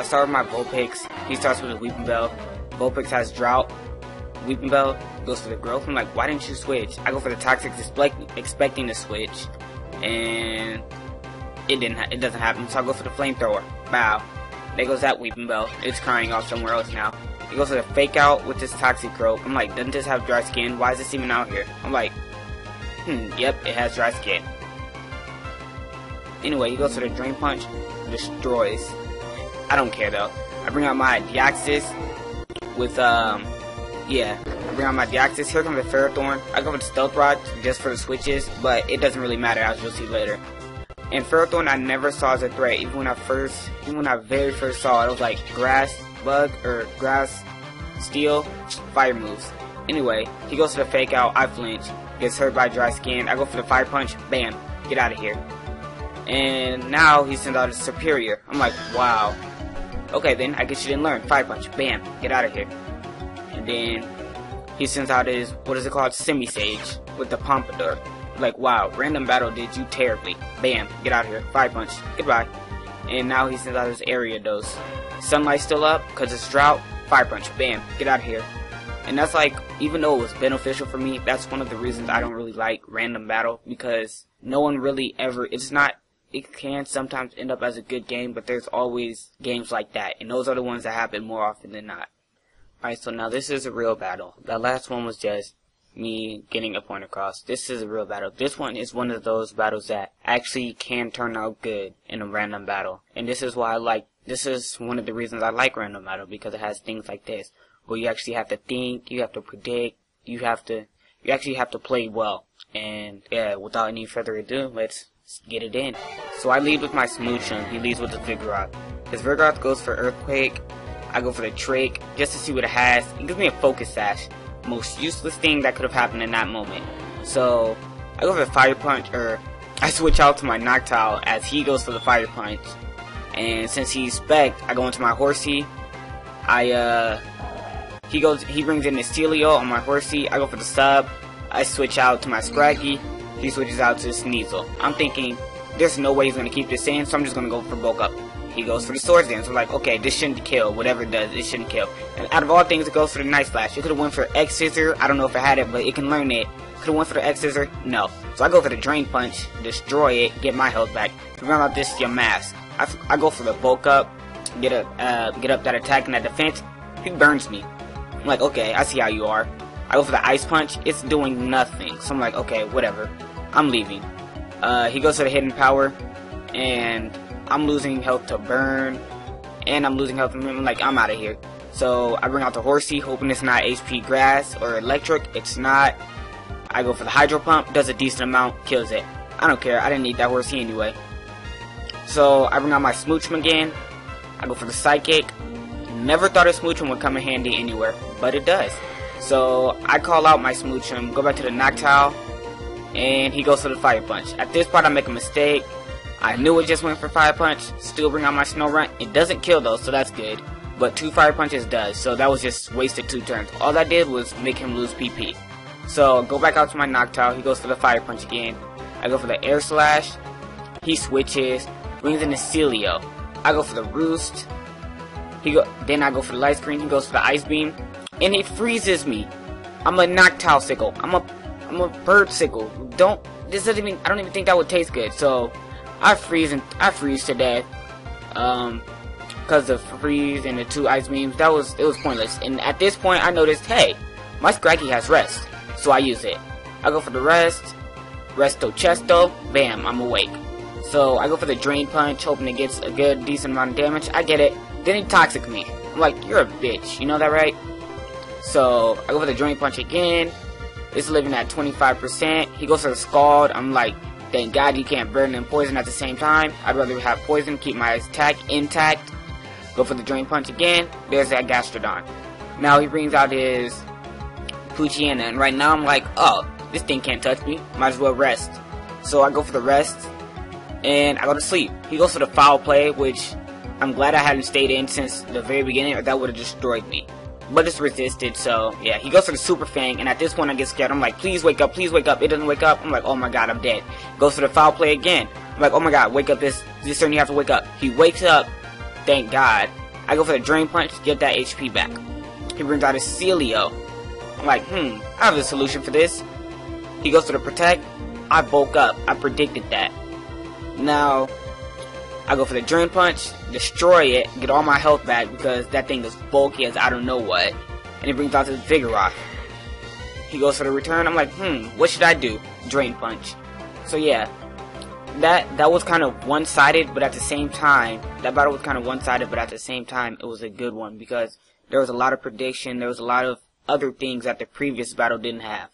I start with my Vulpix. He starts with a Weeping Bell. Vulpix has Drought. Weeping Bell goes for the Growth. I'm like, why didn't you switch? I go for the Toxic, expecting to switch, and it doesn't happen. So I go for the Flamethrower. Bow. There goes that Weeping Bell. It's crying off somewhere else now. He goes for the Fake Out with this Toxic Growth. I'm like, doesn't this have Dry Skin? Why is this even out here? I'm like, yep, it has Dry Skin. Anyway, he goes for the Drain Punch. Destroys. I don't care though. I bring out my Deoxys with I bring out my Deoxys. Here comes the Ferrothorn. I go for the Stealth Rod just for the switches, but it doesn't really matter, as you'll see later. And Ferrothorn I never saw as a threat. Even when I very first saw it, it was like Grass, Bug, or Grass, Steel, Fire moves. Anyway, he goes for the Fake Out. I flinch. Gets hurt by Dry Skin. I go for the Fire Punch. Bam. Get out of here. And now he sends out his Superior. I'm like, wow. Okay, then I guess you didn't learn. Fire Punch. Bam. Get out of here. And then he sends out his, what is it called? Semi-Sage with the Pompadour. Like, wow, Random Battle did you terribly. Bam. Get out of here. Fire Punch. Goodbye. And now he sends out his Area Dose. Sunlight's still up because it's Drought. Fire Punch. Bam. Get out of here. And that's like, even though it was beneficial for me, that's one of the reasons I don't really like Random Battle, because no one really ever, it can sometimes end up as a good game, but there's always games like that, and those are the ones that happen more often than not. Alright, so now this is a real battle. That last one was just me getting a point across. This is a real battle. This one is one of those battles that actually can turn out good in a random battle. And this is why this is one of the reasons I like random battle, because it has things like this, where you actually have to think, you have to predict, you actually have to play well. And yeah, without any further ado, let's get it in. So I lead with my Smoochum. He leads with the Vigoroth. His Vigoroth goes for Earthquake. I go for the Drake just to see what it has. It gives me a Focus Sash. Most useless thing that could have happened in that moment. So I go for the Fire Punch, or I switch out to my Noctowl as he goes for the Fire Punch. And since he's Spec, I go into my Horsey. He brings in the Celio on my Horsey. I go for the Sub. I switch out to my Scraggy. He switches out to Sneasel. I'm thinking, there's no way he's going to keep this in, so I'm just going to go for Bulk Up. He goes for the Swords Dance. I'm like, okay, this shouldn't kill. Whatever it does, it shouldn't kill. And out of all things, it goes for the Night Slash. It could have went for X Scissor. I don't know if it had it, but it can learn it. Could have went for the X Scissor. No. So I go for the Drain Punch, destroy it, get my health back. To round out this, your Mask. I go for the Bulk Up, get up that attack and that defense. He burns me. I'm like, okay, I see how you are. I go for the Ice Punch. It's doing nothing. So I'm like, okay, whatever. I'm leaving. He goes for the Hidden Power, and I'm losing health to Burn, and I'm losing health to him. Like, I'm out of here. So I bring out the Horsey, hoping it's not HP Grass or Electric. It's not. I go for the Hydro Pump, does a decent amount, kills it. I don't care. I didn't need that Horsey anyway. So I bring out my Smoochum again. I go for the Psychic. Never thought a Smoochum would come in handy anywhere, but it does. So I call out my Smoochum, go back to the Noctowl, and he goes for the Fire Punch. At this part I make a mistake. I knew it just went for Fire Punch. Still bring out my Snorunt. It doesn't kill though, so that's good. But 2 Fire Punches does, so that was just wasted 2 turns. All that did was make him lose PP. So go back out to my Noctowl. He goes for the Fire Punch again. I go for the Air Slash. He switches. Brings in the Celio. I go for the Roost. Then I go for the Light Screen. He goes for the Ice Beam. And it freezes me. I'm a Noctowl Sickle. I'm a Bird Sickle. I don't even think that would taste good. So I freeze to death. Because of Freeze and the 2 Ice Beams. It was pointless. And at this point I noticed, hey, my Scraggy has Rest. So I use it. I go for the Rest. Resto Chesto. Bam, I'm awake. So I go for the Drain Punch, hoping it gets a good decent amount of damage. I get it. Then he Toxic me. I'm like, you're a bitch. You know that, right? So I go for the Drain Punch again. It's living at 25%. He goes for the Scald. I'm like, thank God you can't burn and poison at the same time. I'd rather have poison, keep my attack intact. Go for the Drain Punch again. There's that Gastrodon. Now he brings out his Poochyena, and right now I'm like, oh, this thing can't touch me. Might as well rest. So I go for the Rest, and I go to sleep. He goes for the Foul Play, which I'm glad I hadn't stayed in since the very beginning, or that would have destroyed me. But it's resisted, so yeah. He goes for the Super Fang, and at this point I get scared. I'm like, please wake up, please wake up. It doesn't wake up. I'm like, oh my god, I'm dead. Goes for the Foul Play again. I'm like, oh my god, wake up, this turn you have to wake up. He wakes up, thank god. I go for the Drain Punch, get that HP back. He brings out his Celio. I'm like, I have a solution for this. He goes for the Protect. I bulk up. I predicted that. Now, I go for the Drain Punch, destroy it, get all my health back because that thing is bulky as I don't know what. And he brings out his Vigoroth. He goes for the return. I'm like, what should I do? Drain Punch. So yeah, that was kind of one-sided, but at the same time, that battle was kind of one-sided, but at the same time, it was a good one because there was a lot of prediction, there was a lot of other things that the previous battle didn't have.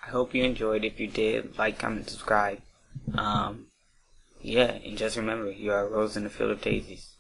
I hope you enjoyed. If you did, like, comment, subscribe. Yeah, and just remember, you are a rose in the field of daisies.